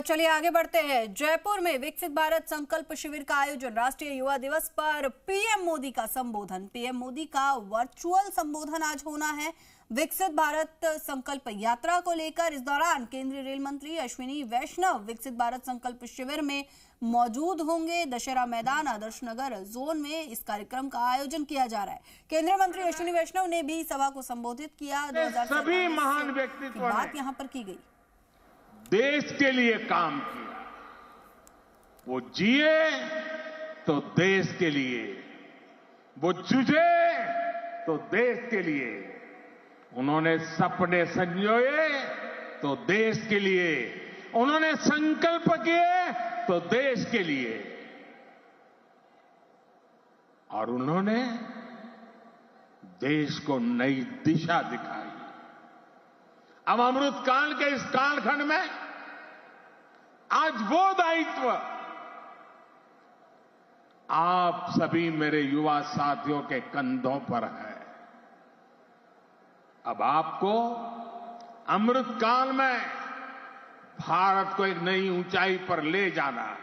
चलिए आगे बढ़ते हैं। जयपुर में विकसित भारत संकल्प शिविर का आयोजन। राष्ट्रीय युवा दिवस पर पीएम मोदी का संबोधन। पीएम मोदी का वर्चुअल संबोधन आज होना है विकसित भारत संकल्प यात्रा को लेकर। इस दौरान केंद्रीय रेल मंत्री अश्विनी वैष्णव विकसित भारत संकल्प शिविर में मौजूद होंगे। दशहरा मैदान आदर्श नगर जोन में इस कार्यक्रम का आयोजन किया जा रहा है। केंद्रीय मंत्री अश्विनी वैष्णव ने भी सभा को संबोधित किया। 2047 सभी महान व्यक्तित्व की बात यहाँ पर की गई। देश के लिए काम किया, वो जिए तो देश के लिए, वो जूझे तो देश के लिए, उन्होंने सपने संजोए तो देश के लिए, उन्होंने संकल्प किए तो देश के लिए, और उन्होंने देश को नई दिशा दिखाई। अब अमृत काल के इस कालखंड में आज वो दायित्व आप सभी मेरे युवा साथियों के कंधों पर है। अब आपको अमृत काल में भारत को एक नई ऊंचाई पर ले जाना है।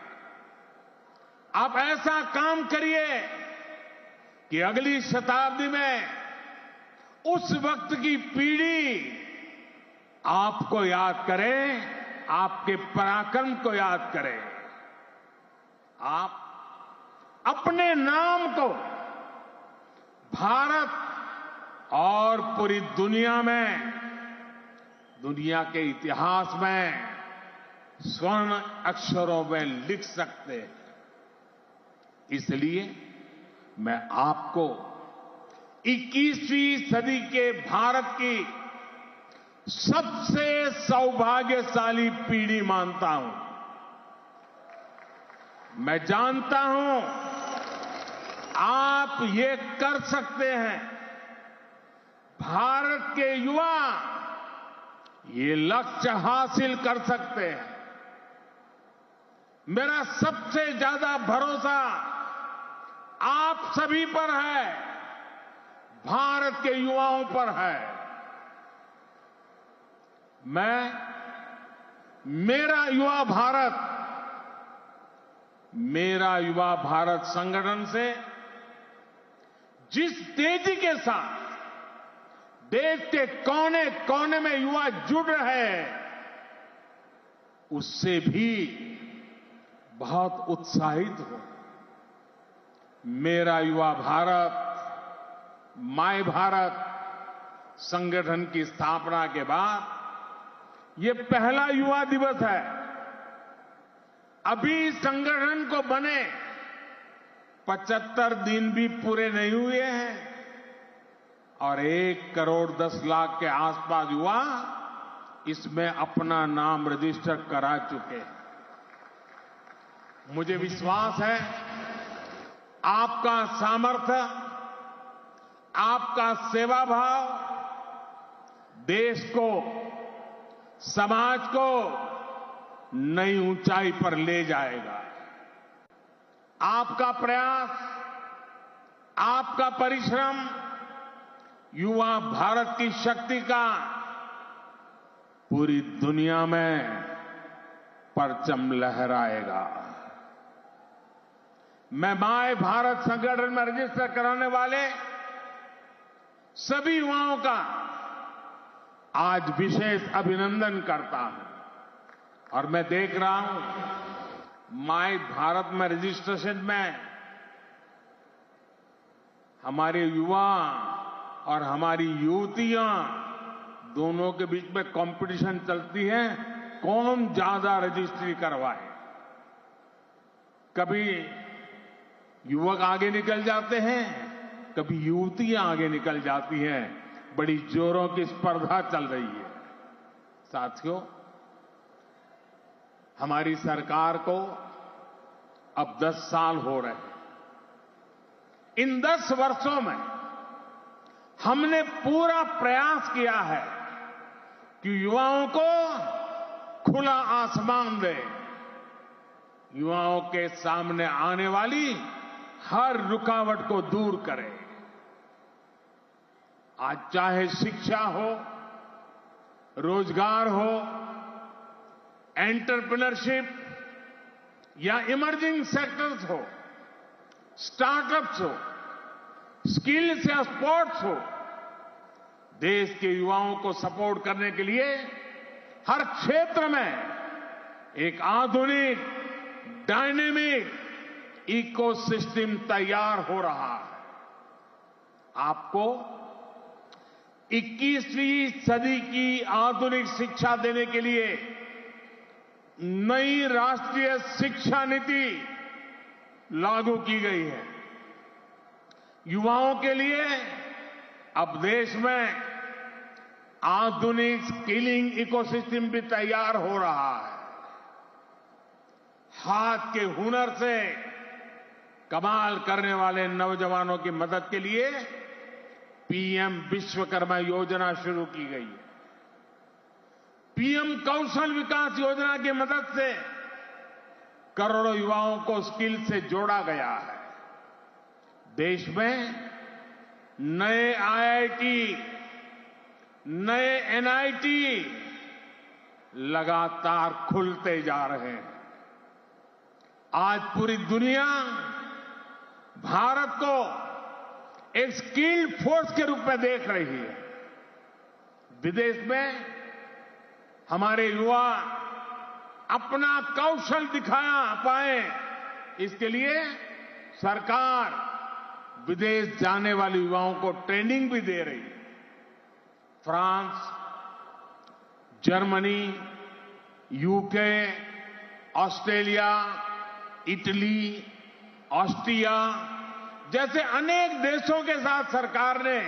आप ऐसा काम करिए कि अगली शताब्दी में उस वक्त की पीढ़ी आपको याद करें, आपके पराक्रम को याद करें। आप अपने नाम को भारत और पूरी दुनिया में, दुनिया के इतिहास में स्वर्ण अक्षरों में लिख सकते हैं। इसलिए मैं आपको 21वीं सदी के भारत की सबसे सौभाग्यशाली पीढ़ी मानता हूं। मैं जानता हूं आप ये कर सकते हैं। भारत के युवा ये लक्ष्य हासिल कर सकते हैं। मेरा सबसे ज्यादा भरोसा आप सभी पर है, भारत के युवाओं पर है। मैं मेरा युवा भारत संगठन से जिस तेजी के साथ देश के कोने कोने में युवा जुड़ रहे हैं, उससे भी बहुत उत्साहित हूं। मेरा युवा भारत, माय भारत संगठन की स्थापना के बाद ये पहला युवा दिवस है। अभी संगठन को बने 75 दिन भी पूरे नहीं हुए हैं और 1 करोड़ 10 लाख के आसपास युवा इसमें अपना नाम रजिस्टर करा चुके हैं। मुझे विश्वास है आपका सामर्थ्य, आपका सेवा भाव देश को, समाज को नई ऊंचाई पर ले जाएगा। आपका प्रयास, आपका परिश्रम युवा भारत की शक्ति का पूरी दुनिया में परचम लहराएगा। मैं माय भारत संगठन में रजिस्टर कराने वाले सभी युवाओं का आज विशेष अभिनंदन करता हूं। और मैं देख रहा हूं माय भारत में रजिस्ट्रेशन में हमारे युवा और हमारी युवतियां दोनों के बीच में कंपटीशन चलती है, कौन ज्यादा रजिस्ट्री करवाए। कभी युवक आगे निकल जाते हैं, कभी युवतियां आगे निकल जाती हैं। बड़ी जोरों की स्पर्धा चल रही है। साथियों, हमारी सरकार को अब 10 साल हो रहे हैं। इन 10 वर्षों में हमने पूरा प्रयास किया है कि युवाओं को खुला आसमान दे, युवाओं के सामने आने वाली हर रुकावट को दूर करें। आज चाहे शिक्षा हो, रोजगार हो, एंटरप्रेन्योरशिप या इमर्जिंग सेक्टर्स हो, स्टार्टअप्स हो, स्किल्स या स्पोर्ट्स हो, देश के युवाओं को सपोर्ट करने के लिए हर क्षेत्र में एक आधुनिक डायनेमिक इकोसिस्टम तैयार हो रहा है। आपको 21वीं सदी की आधुनिक शिक्षा देने के लिए नई राष्ट्रीय शिक्षा नीति लागू की गई है। युवाओं के लिए अब देश में आधुनिक स्किलिंग इकोसिस्टम भी तैयार हो रहा है। हाथ के हुनर से कमाल करने वाले नौजवानों की मदद के लिए पीएम विश्वकर्मा योजना शुरू की गई है। पीएम कौशल विकास योजना की मदद से करोड़ों युवाओं को स्किल से जोड़ा गया है। देश में नए आईआईटी, नए एनआईटी लगातार खुलते जा रहे हैं। आज पूरी दुनिया भारत को एक स्किल्ड फोर्स के रूप में देख रही है। विदेश में हमारे युवा अपना कौशल दिखा पाए, इसके लिए सरकार विदेश जाने वाले युवाओं को ट्रेनिंग भी दे रही है। France, Germany, UK, Australia, Italy, Austria जैसे अनेक देशों के साथ सरकार ने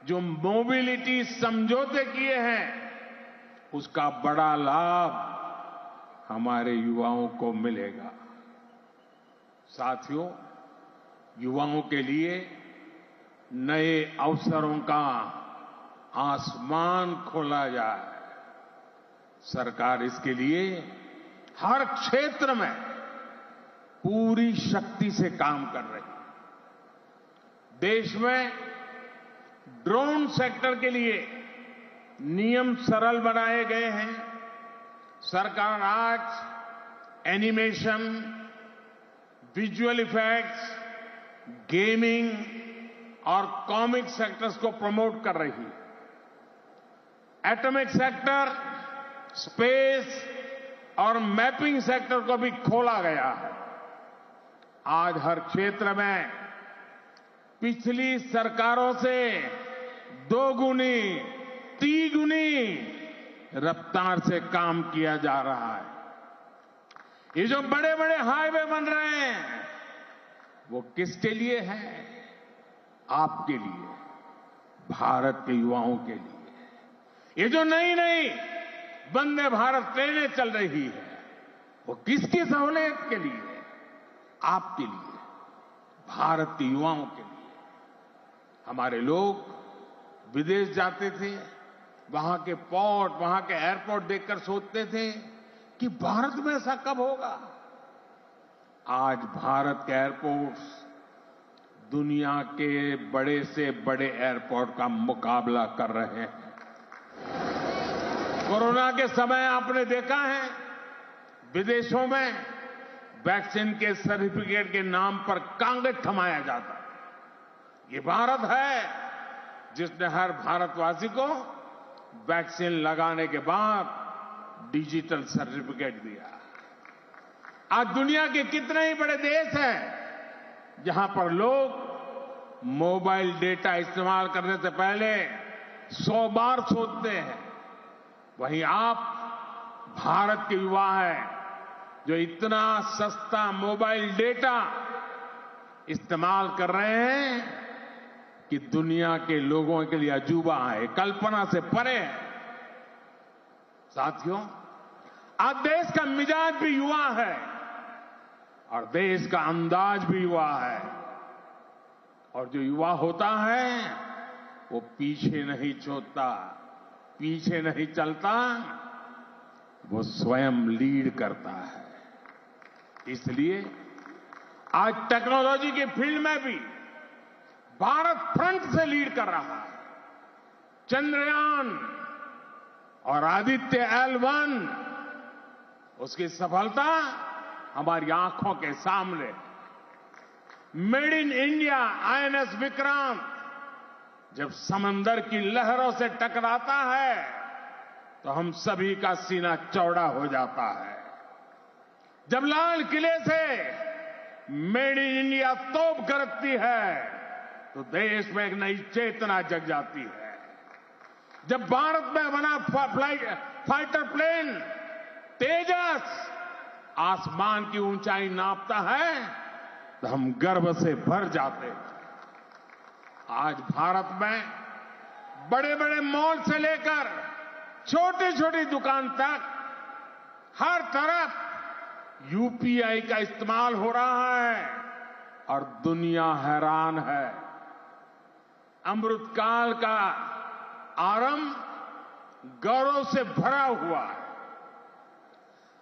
जो मोबिलिटी समझौते किए हैं, उसका बड़ा लाभ हमारे युवाओं को मिलेगा। साथियों, युवाओं के लिए नए अवसरों का आसमान खोला जाए। सरकार इसके लिए हर क्षेत्र में पूरी शक्ति से काम कर रही है। देश में ड्रोन सेक्टर के लिए नियम सरल बनाए गए हैं। सरकार आज एनिमेशन, विजुअल इफेक्ट्स, गेमिंग और कॉमिक सेक्टर्स को प्रमोट कर रही है। एटॉमिक सेक्टर, स्पेस और मैपिंग सेक्टर को भी खोला गया है। आज हर क्षेत्र में पिछली सरकारों से 2 गुनी, 3 गुनी रफ्तार से काम किया जा रहा है। ये जो बड़े बड़े हाईवे बन रहे हैं, वो किसके लिए है? आपके लिए, भारत के युवाओं के लिए। ये जो नई नई वंदे भारत ट्रेनें चल रही है, वो किसकी सहूलियत के लिए? आपके लिए, भारत के युवाओं के लिए। हमारे लोग विदेश जाते थे, वहां के पोर्ट, वहां के एयरपोर्ट देखकर सोचते थे कि भारत में ऐसा कब होगा। आज भारत के एयरपोर्ट्स दुनिया के बड़े से बड़े एयरपोर्ट का मुकाबला कर रहे हैं। कोरोना के समय आपने देखा है, विदेशों में वैक्सीन के सर्टिफिकेट के नाम पर कांगज थमाया जाता है। ये भारत है जिसने हर भारतवासी को वैक्सीन लगाने के बाद डिजिटल सर्टिफिकेट दिया। आज दुनिया के कितने ही बड़े देश हैं जहां पर लोग मोबाइल डेटा इस्तेमाल करने से पहले 100 बार सोचते हैं। वहीं आप भारत के युवा हैं जो इतना सस्ता मोबाइल डेटा इस्तेमाल कर रहे हैं कि दुनिया के लोगों के लिए अजूबा है, कल्पना से परे है। साथियों, आज देश का मिजाज भी युवा है और देश का अंदाज भी युवा है। और जो युवा होता है वो पीछे नहीं छोड़ता, पीछे नहीं चलता, वो स्वयं लीड करता है। इसलिए आज टेक्नोलॉजी के फील्ड में भी भारत फ्रंट से लीड कर रहा है। चंद्रयान और आदित्य L1 उसकी सफलता हमारी आंखों के सामने है। Made in India INS Vikrant जब समंदर की लहरों से टकराता है तो हम सभी का सीना चौड़ा हो जाता है। जब लाल किले से मेड इन इंडिया तोप गरजती है तो देश में एक नई चेतना जग जाती है। जब भारत में बना फाइटर प्लेन तेजस आसमान की ऊंचाई नापता है तो हम गर्व से भर जाते हैं। आज भारत में बड़े बड़े मॉल से लेकर छोटी छोटी दुकान तक हर तरफ यूपीआई का इस्तेमाल हो रहा है और दुनिया हैरान है। अमृतकाल का आरंभ गौरव से भरा हुआ है।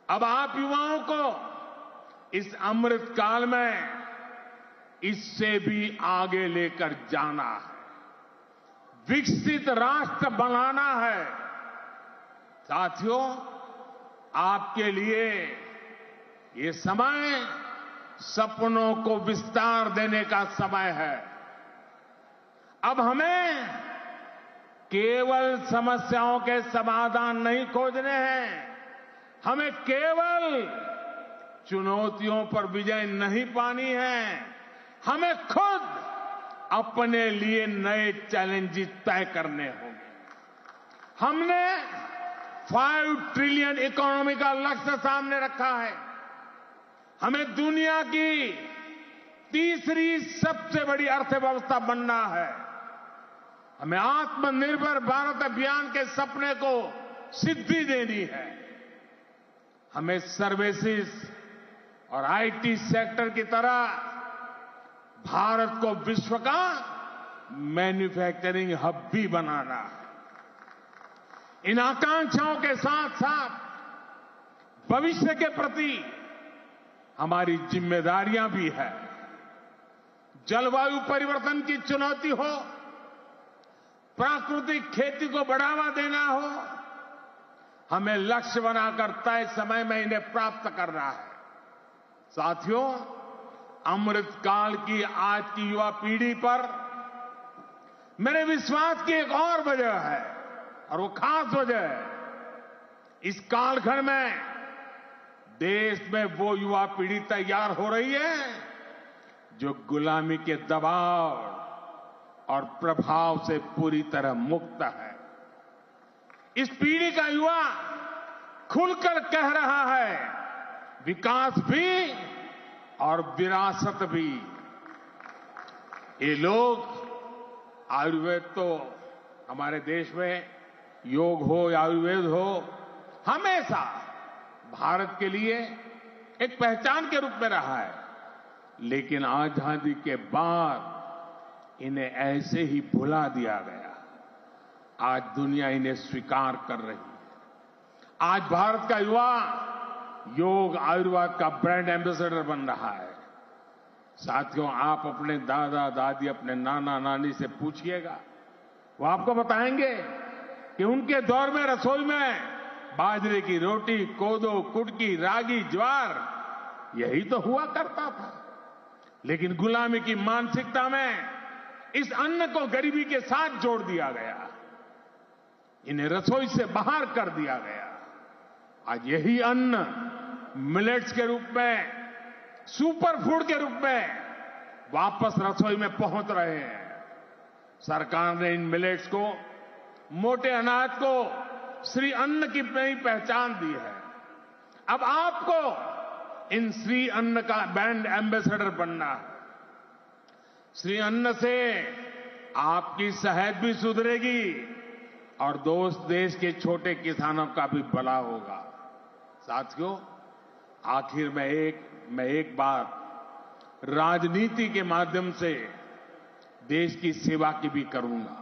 अब आप युवाओं को इस अमृतकाल में इससे भी आगे लेकर जाना है, विकसित राष्ट्र बनाना है। साथियों, आपके लिए ये समय सपनों को विस्तार देने का समय है। अब हमें केवल समस्याओं के समाधान नहीं खोजने हैं, हमें केवल चुनौतियों पर विजय नहीं पानी है, हमें खुद अपने लिए नए चैलेंजेस तय करने होंगे। हमने 5 ट्रिलियन इकोनॉमी का लक्ष्य सामने रखा है। हमें दुनिया की तीसरी सबसे बड़ी अर्थव्यवस्था बनना है। हमें आत्मनिर्भर भारत अभियान के सपने को सिद्धि देनी है। हमें सर्विसेज और आईटी सेक्टर की तरह भारत को विश्व का मैन्युफैक्चरिंग हब भी बनाना है। इन आकांक्षाओं के साथ साथ भविष्य के प्रति हमारी जिम्मेदारियां भी है। जलवायु परिवर्तन की चुनौती हो, प्राकृतिक खेती को बढ़ावा देना हो, हमें लक्ष्य बनाकर तय समय में इन्हें प्राप्त करना है। साथियों, अमृतकाल की आज की युवा पीढ़ी पर मेरे विश्वास की एक और वजह है और वो खास वजह है। इस कालखंड में देश में वो युवा पीढ़ी तैयार हो रही है जो गुलामी के दबाव और प्रभाव से पूरी तरह मुक्त है। इस पीढ़ी का युवा खुलकर कह रहा है, विकास भी और विरासत भी। ये लोग आयुर्वेद तो हमारे देश में योग हो या आयुर्वेद हो हमेशा भारत के लिए एक पहचान के रूप में रहा है, लेकिन आजादी के बाद इन्हें ऐसे ही भुला दिया गया। आज दुनिया इन्हें स्वीकार कर रही है। आज भारत का युवा योग आयुर्वेद का ब्रांड एम्बेसडर बन रहा है। साथियों, आप अपने दादा दादी, अपने नाना नानी से पूछिएगा, वो आपको बताएंगे कि उनके दौर में रसोई में बाजरे की रोटी, कोदो, कुटकी, रागी, ज्वार यही तो हुआ करता था। लेकिन गुलामी की मानसिकता में इस अन्न को गरीबी के साथ जोड़ दिया गया, इन्हें रसोई से बाहर कर दिया गया। आज यही अन्न मिलेट्स के रूप में, सुपर फूड के रूप में वापस रसोई में पहुंच रहे हैं। सरकार ने इन मिलेट्स को, मोटे अनाज को श्री अन्न की नई पहचान दी है। अब आपको इन श्री अन्न का ब्रांड एम्बेसडर बनना है। श्री अन्न से आपकी सेहत भी सुधरेगी और देश के छोटे किसानों का भी भला होगा। साथियों, आखिर में एक बात राजनीति के माध्यम से देश की सेवा की भी करूंगा।